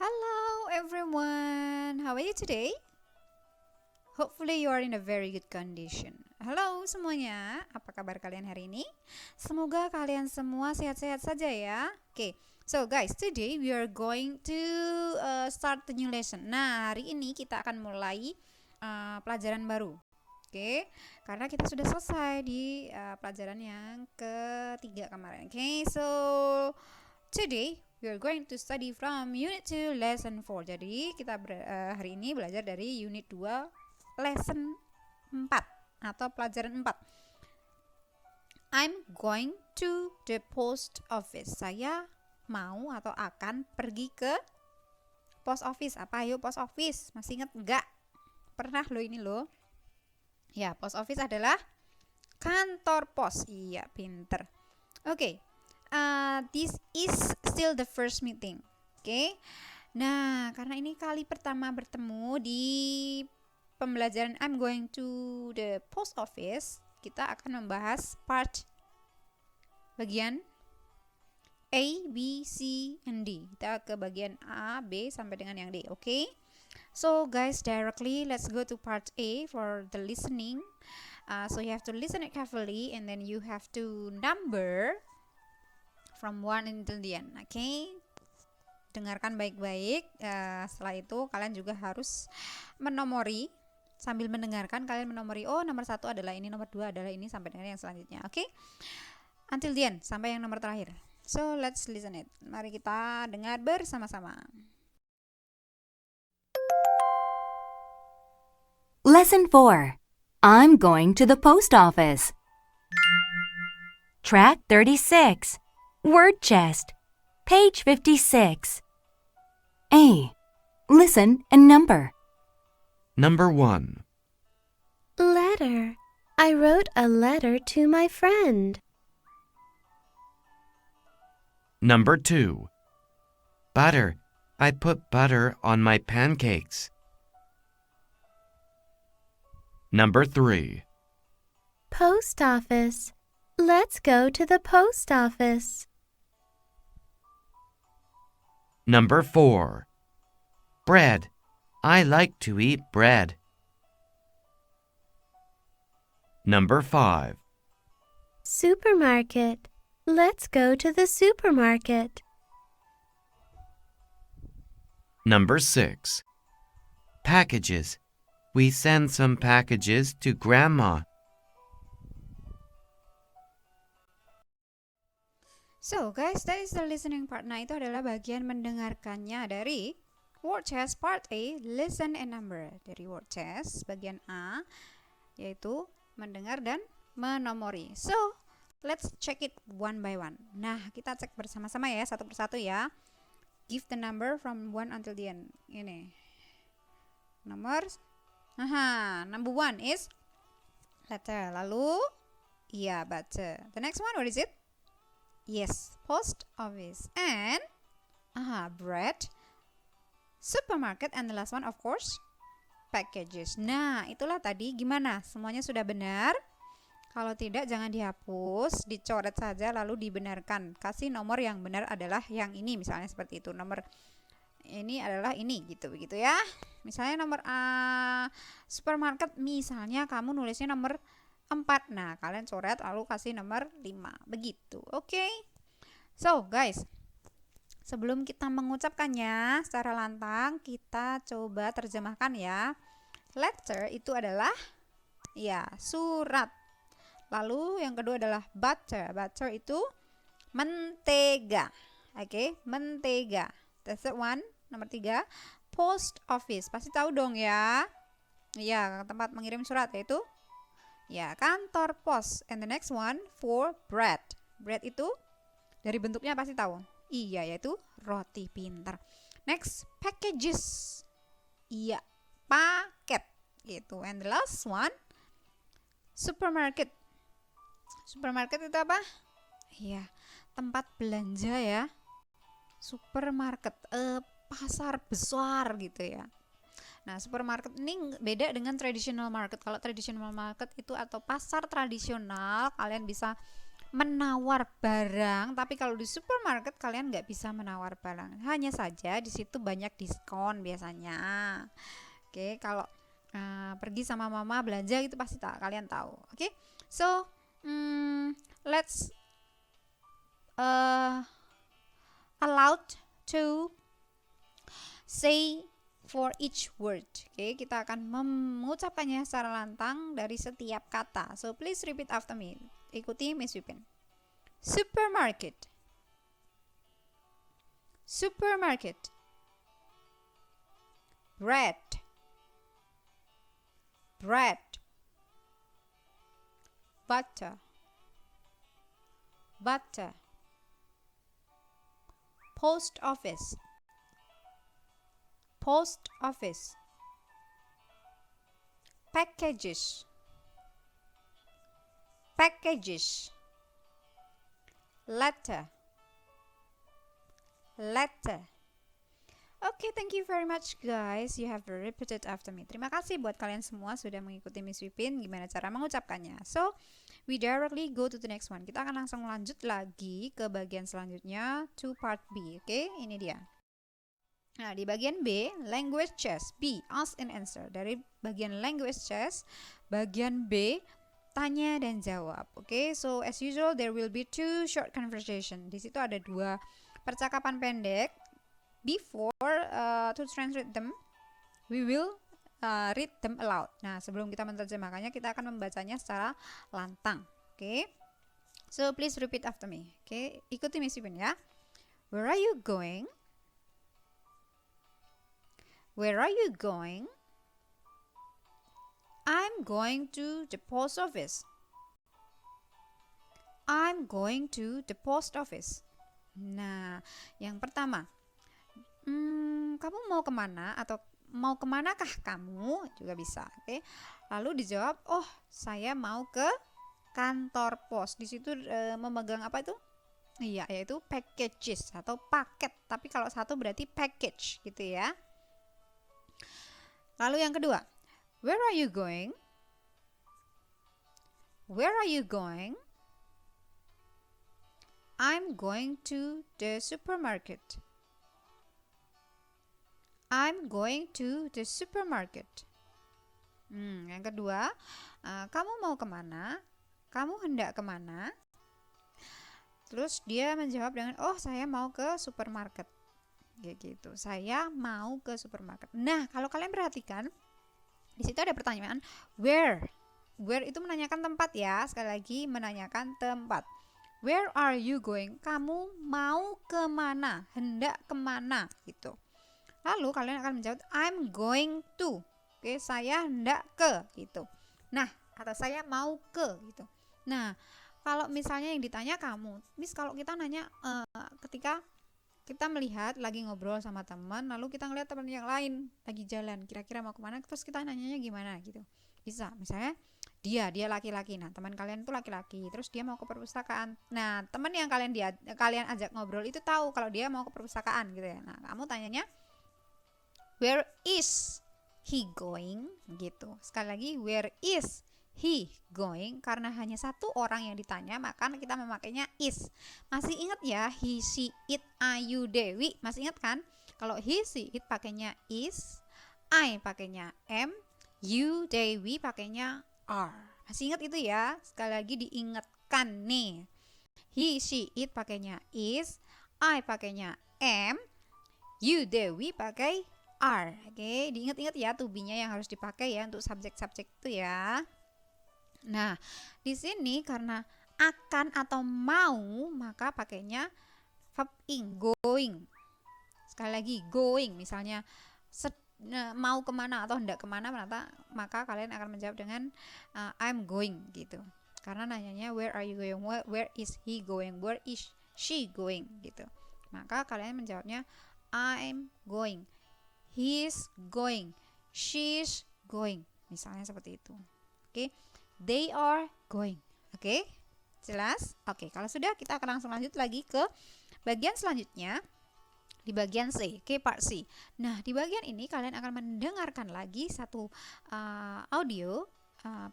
Hello everyone, how are you today? Hopefully you are in a very good condition. Halo semuanya, apa kabar kalian hari ini? Semoga kalian semua sehat-sehat saja ya. So guys, today we are going to start the new lesson. Nah, hari ini kita akan mulai pelajaran baru. Karena kita sudah selesai di pelajaran yang ketiga kemarin. So today we are going to study from Unit 2 Lesson 4. Jadi kita hari ini belajar dari Unit 2 Lesson 4 atau pelajaran 4. I'm going to the post office. Saya mau atau akan pergi ke post office. Apa yuk post office? Masih ingat enggak? Pernah lo ini lo. Ya, post office adalah kantor pos. Iya, pinter. This is still the first meeting. Nah, karena ini kali pertama bertemu di pembelajaran I'm going to the post office, kita akan membahas part bagian A, B, C, and D. Kita ke bagian A, B, sampai dengan yang D. So guys, directly let's go to part A for the listening. So you have to listen it carefully and then you have to number from 1 until the end. Dengarkan baik-baik. Setelah itu kalian juga harus menomori. Sambil mendengarkan kalian menomori, nomor 1 adalah ini, nomor 2 adalah ini, sampai dengan yang selanjutnya. Until the end, sampai yang nomor terakhir. So let's listen it. Mari kita dengar bersama-sama. Lesson 4. I'm going to the post office. Track 36. Word chest. Page 56. A. Listen and number. Number 1. Letter. I wrote a letter to my friend. Number 2. Butter. I put butter on my pancakes. Number 3. Post office. Let's go to the post office. Number 4. Bread. I like to eat bread. Number 5. Supermarket. Let's go to the supermarket. Number 6. Packages. We send some packages to Grandma. So guys, that is the listening part. Nah, itu adalah bagian mendengarkannya dari word test part A, listen and number. Dari word test bagian A, yaitu mendengar dan menomori. So, let's check it one by one. Nah, kita cek bersama-sama ya, satu persatu ya. Give the number from 1 until the end. Ini. Number 1 is letter. Lalu, baca. The next one, what is it? Yes, post office. And, bread, supermarket, and the last one, of course, packages. Nah, itulah tadi. Gimana? Semuanya sudah benar? Kalau tidak, jangan dihapus, dicoret saja lalu dibenarkan. Kasih nomor yang benar adalah yang ini, misalnya seperti itu. Nomor ini adalah ini, begitu ya. Misalnya nomor supermarket, misalnya kamu nulisnya nomor 4. Nah, kalian coret lalu kasih nomor 5. Begitu. So, guys, sebelum kita mengucapkannya secara lantang, kita coba terjemahkan ya. Letter itu adalah surat. Lalu yang kedua adalah butter. Butter itu mentega. Mentega. That's the one. Nomor 3, post office. Pasti tahu dong ya. Tempat mengirim surat yaitu kantor pos. And the next one for bread. Bread itu dari bentuknya pasti tahu. Yaitu roti, pintar. Next, packages. Paket gitu. And the last one, supermarket. Supermarket itu apa? Tempat belanja ya. Supermarket, pasar besar gitu ya. Nah, supermarket ini beda dengan traditional market. Kalau traditional market itu atau pasar tradisional, kalian bisa menawar barang, tapi kalau di supermarket kalian nggak bisa menawar barang. Hanya saja di situ banyak diskon biasanya. Oke, kalau pergi sama mama belanja itu pasti kalian tahu. Oke, so let's allowed to say for each word. Oke, kita akan mengucapkannya secara lantang dari setiap kata. So please repeat after me. Ikuti Miss Wipin. Supermarket. Supermarket. Bread. Bread. Butter. Butter. Post office. Post office. Packages. Packages. Letter. Letter. Okay, thank you very much guys. You have repeated after me. Terima kasih buat kalian semua sudah mengikuti Miss Wipin gimana cara mengucapkannya. So, we directly go to the next one. Kita akan langsung lanjut lagi ke bagian selanjutnya, to part B. Oke, ini dia. Nah, di bagian B, language chess. B, ask and answer. Dari bagian language chess, bagian B, tanya dan jawab. Oke, so as usual there will be 2 short conversation. Di situ ada 2 percakapan pendek. Before to translate them, we will read them aloud. Nah, sebelum kita menerjemahkannya, kita akan membacanya secara lantang. Oke, so please repeat after me. Oke, ikuti Miss Wipin ya. Where are you going? Where are you going? I'm going to the post office. I'm going to the post office. Nah, yang pertama, kamu mau kemana atau mau kemanakah kamu juga bisa. Oke. Lalu dijawab, oh saya mau ke kantor pos. Di situ memegang apa itu? Iya, yaitu packages atau paket. Tapi kalau satu berarti package gitu ya. Lalu yang kedua, where are you going? Where are you going? I'm going to the supermarket. I'm going to the supermarket. Yang kedua, kamu mau kemana? Kamu hendak kemana? Terus dia menjawab dengan, oh saya mau ke supermarket. Kayak gitu. Saya mau ke supermarket. Nah, kalau kalian perhatikan, di situ ada pertanyaan where. Where itu menanyakan tempat ya. Sekali lagi menanyakan tempat. Where are you going? Kamu mau kemana? Hendak kemana? Gitu. Lalu kalian akan menjawab I'm going to. Oke, saya hendak ke gitu. Nah, atau saya mau ke gitu. Nah, kalau misalnya yang ditanya kamu, Miss, kalau kita nanya ketika kita melihat lagi ngobrol sama teman, lalu kita ngeliat teman yang lain lagi jalan, kira-kira mau kemana, terus kita nanyanya gimana gitu. Bisa, misalnya dia laki-laki. Nah, teman kalian itu laki-laki, terus dia mau ke perpustakaan. Nah, teman yang kalian ajak ngobrol itu tahu kalau dia mau ke perpustakaan gitu ya. Nah, kamu tanyanya where is he going? Gitu. Sekali lagi, where is he going? Karena hanya satu orang yang ditanya, maka kita memakainya is. Masih ingat ya, he, she, it, ayu, dewi? Masih ingat kan? Kalau he, she, it pakainya is, I pakainya am, you, dewi pakainya are. Masih ingat itu ya? Sekali lagi diingatkan nih. He, she, it pakainya is, I pakainya am, you, dewi pakai are. Oke, diingat-ingat ya to be-nya yang harus dipakai ya untuk subjek-subjek itu ya. Nah, di sini karena akan atau mau, maka pakainya verb ing, going. Sekali lagi, going. Misalnya mau kemana atau hendak kemana, maka kalian akan menjawab dengan I'm going gitu. Karena nanyanya where are you going? Where is he going? Where is she going? Gitu. Maka kalian menjawabnya I'm going. He's going. She's going. Misalnya seperti itu. Oke. They are going. Oke. Jelas? Oke, kalau sudah kita akan langsung lanjut lagi ke bagian selanjutnya. Di bagian C, Oke, part C. Nah, di bagian ini kalian akan mendengarkan lagi satu audio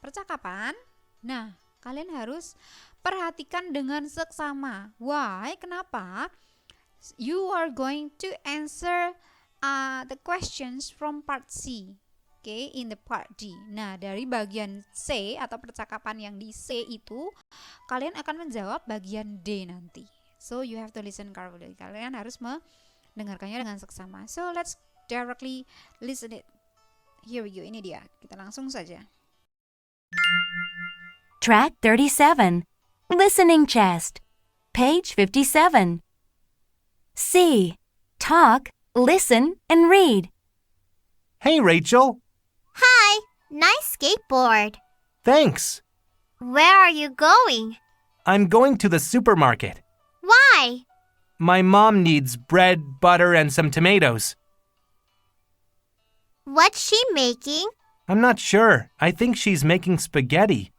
percakapan. Nah, Kalian harus perhatikan dengan seksama. Why? Kenapa? You are going to answer the questions from part C. Okay, in the part D. Nah, dari bagian C atau percakapan yang di C itu, kalian akan menjawab bagian D nanti. So, you have to listen carefully. Kalian harus mendengarkannya dengan seksama. So, let's directly listen it. Here we go, ini dia. Kita langsung saja. Track 37. Listening chest. Page 57. C. Talk, listen, and read. Hey, Rachel. Hi, nice skateboard. Thanks. Where are you going? I'm going to the supermarket. Why? My mom needs bread, butter, and some tomatoes. What's she making? I'm not sure. I think she's making spaghetti.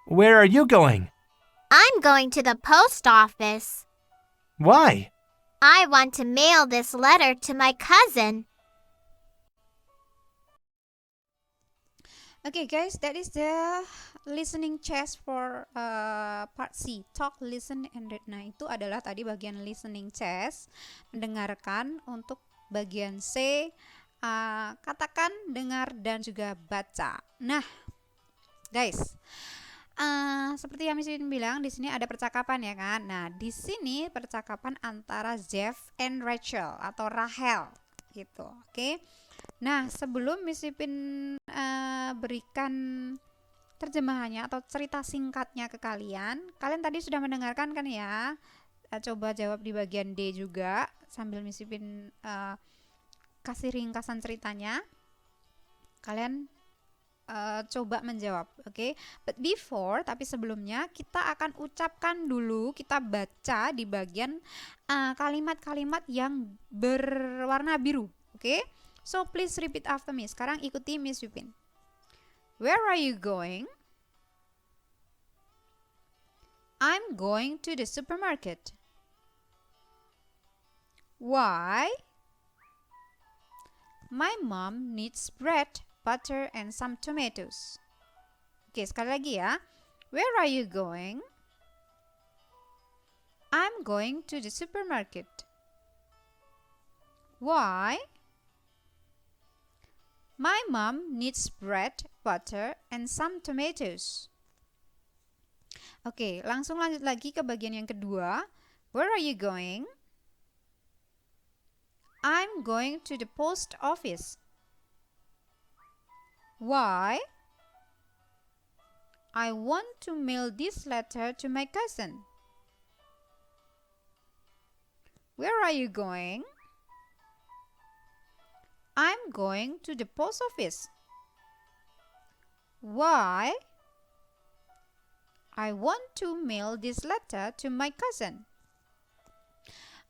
Where are you going? I'm going to the post office. Why? I want to mail this letter to my cousin. Okay guys, that is the listening chest for part C. Talk, listen, and read. Nah, itu adalah tadi bagian listening chest, mendengarkan. Untuk bagian C, katakan, dengar, dan juga baca. Nah, guys, seperti yang Miss Yun bilang, di sini ada percakapan ya kan. Nah, di sini percakapan antara Jeff and Rachel atau Rahel gitu. Oke. Nah, sebelum Miss Ipin berikan terjemahannya atau cerita singkatnya ke kalian tadi sudah mendengarkan kan ya? Coba jawab di bagian D juga sambil Miss Ipin kasih ringkasan ceritanya. Kalian coba menjawab, oke? But before, tapi sebelumnya kita akan ucapkan dulu, kita baca di bagian kalimat-kalimat yang berwarna biru, oke? So please repeat after me. Sekarang ikuti Miss Yupin. Where are you going? I'm going to the supermarket. Why? My mom needs bread, butter, and some tomatoes. Oke, sekali lagi ya. Where are you going? I'm going to the supermarket. Why? My mom needs bread, butter, and some tomatoes. Oke, langsung lanjut lagi ke bagian yang kedua. Where are you going? I'm going to the post office. Why? I want to mail this letter to my cousin. Where are you going? I'm going to the post office. Why? I want to mail this letter to my cousin.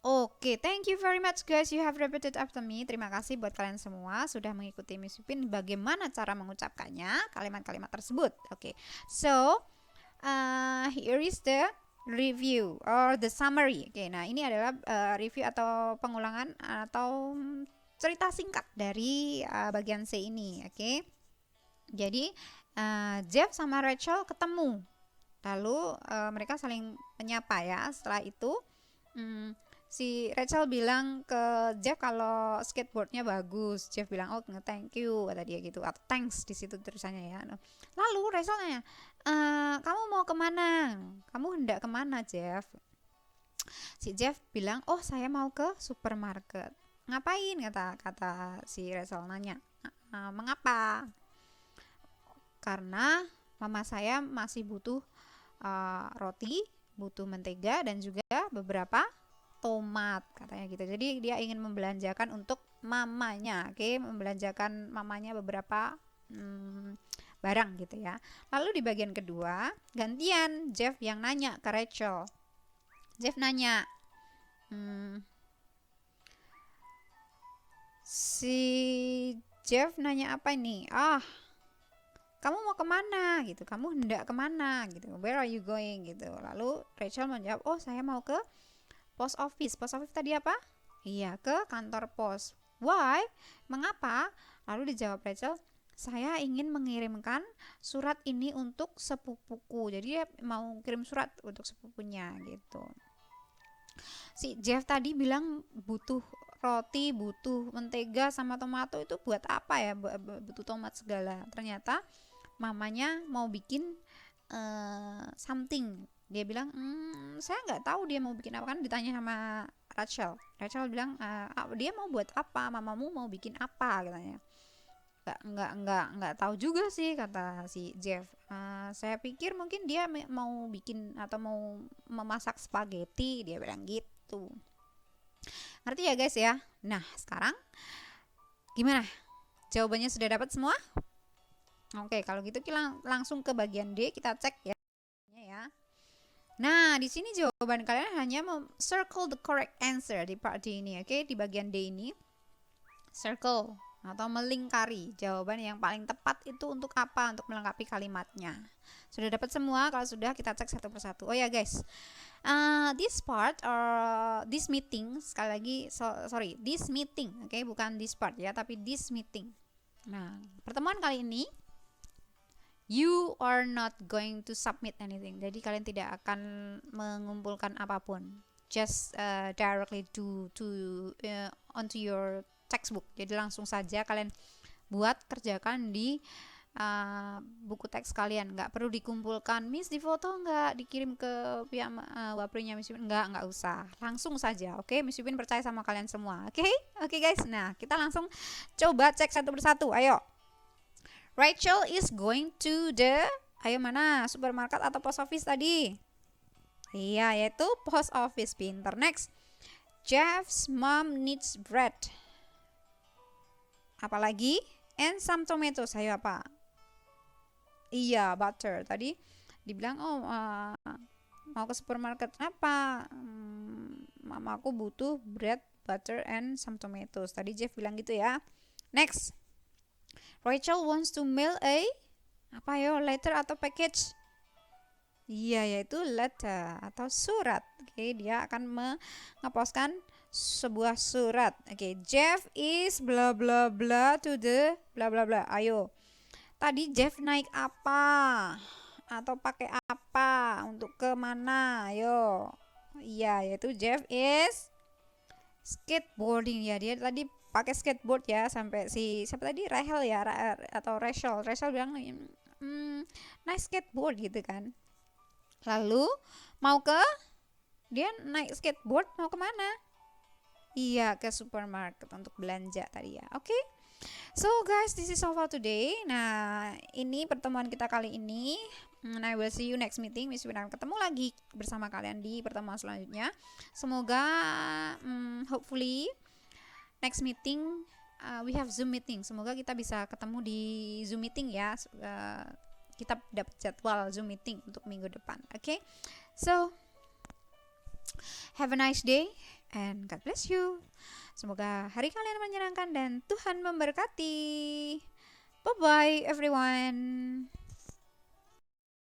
Oke, thank you very much guys. You have repeated after me. Terima kasih buat kalian semua sudah mengikuti Miss Yupin bagaimana cara mengucapkannya kalimat-kalimat tersebut. Oke, so here is the review or the summary. Oke, nah ini adalah review atau pengulangan atau cerita singkat dari bagian C ini. Oke, jadi Jeff sama Rachel ketemu, lalu mereka saling menyapa ya. Setelah itu si Rachel bilang ke Jeff kalau skateboardnya bagus. Jeff bilang, oh thank you, kata dia gitu, atau thanks di situ tulisannya ya. Lalu Rachel nanya, kamu mau kemana? Kamu hendak kemana, Jeff? Si Jeff bilang, oh saya mau ke supermarket. Ngapain? Kata si Rachel nanya, mengapa? Karena mama saya masih butuh roti, butuh mentega, dan juga beberapa tomat, katanya gitu. Jadi dia ingin membelanjakan untuk mamanya, oke, membelanjakan mamanya beberapa barang gitu ya. Lalu di bagian kedua gantian Jeff yang nanya ke Rachel. Jeff nanya, si Jeff nanya apa ini? Kamu mau kemana gitu? Kamu hendak kemana gitu? Where are you going gitu? Lalu Rachel menjawab, oh saya mau ke post office. Post office tadi apa? Iya, ke kantor pos. Why? Mengapa? Lalu dijawab Rachel, saya ingin mengirimkan surat ini untuk sepupuku. Jadi dia mau kirim surat untuk sepupunya gitu. Si Jeff tadi bilang butuh roti, butuh mentega sama tomato, itu buat apa ya? Butuh tomat segala. Ternyata mamanya mau bikin something. Dia bilang, saya nggak tahu dia mau bikin apa, kan ditanya sama Rachel. Rachel bilang, dia mau buat apa? Mamamu mau bikin apa? Katanya. Nggak tahu juga sih, kata si Jeff. Saya pikir mungkin dia mau bikin atau mau memasak spaghetti, dia bilang gitu. Ngerti ya guys ya? Nah sekarang gimana? Jawabannya sudah dapat semua? Oke, kalau gitu kita langsung ke bagian D, kita cek ya. Nah, di sini jawaban kalian hanya circle the correct answer di part D ini, oke? Di bagian D ini, circle atau melingkari jawaban yang paling tepat itu untuk apa? Untuk melengkapi kalimatnya. Sudah dapat semua? Kalau sudah, kita cek satu persatu. Oh ya guys, this part or this meeting, sekali lagi, sorry, this meeting, oke? Bukan this part ya, tapi this meeting. Nah, pertemuan kali ini, you are not going to submit anything. Jadi kalian tidak akan mengumpulkan apapun. Just directly onto your textbook. Jadi langsung saja kalian kerjakan di buku teks kalian. Nggak perlu dikumpulkan. Miss, di foto nggak dikirim ke pihak waprinya Miss Yupin? Nggak usah. Langsung saja. Oke, Miss Yupin percaya sama kalian semua. Oke guys. Nah, kita langsung coba cek satu persatu. Ayo. Rachel is going to ayo mana, supermarket atau post office tadi? Iya, yaitu post office. Pinter. Next, Jeff's mom needs bread. Apalagi? And some tomatoes. Ayo apa? Iya, butter. Tadi dibilang, mau ke supermarket apa? Mamaku butuh bread, butter, and some tomatoes. Tadi Jeff bilang gitu ya. Next, Rachel wants to mail letter atau package? Iya, yaitu letter atau surat. Oke, dia akan mengeposkan sebuah surat. Oke, Jeff is bla bla bla to the bla bla bla. Ayo. Tadi Jeff naik apa? Atau pakai apa? Untuk ke mana? Ayo. Iya, yaitu Jeff is skateboarding ya. Dia tadi pakai skateboard ya, sampai siapa tadi, Rachel ya, atau Rachel bilang nice skateboard gitu kan. Lalu dia naik skateboard mau kemana? Iya, ke supermarket untuk belanja tadi ya. Oke. So guys, this is all for today. Nah, ini pertemuan kita kali ini. And I will see you next meeting. Miss Wina ketemu lagi bersama kalian di pertemuan selanjutnya. Semoga hopefully next meeting we have Zoom meeting. Semoga kita bisa ketemu di Zoom meeting ya. Kita dapat jadwal Zoom meeting untuk minggu depan. Okay? So have a nice day and God bless you. Semoga hari kalian menyenangkan dan Tuhan memberkati. Bye bye everyone.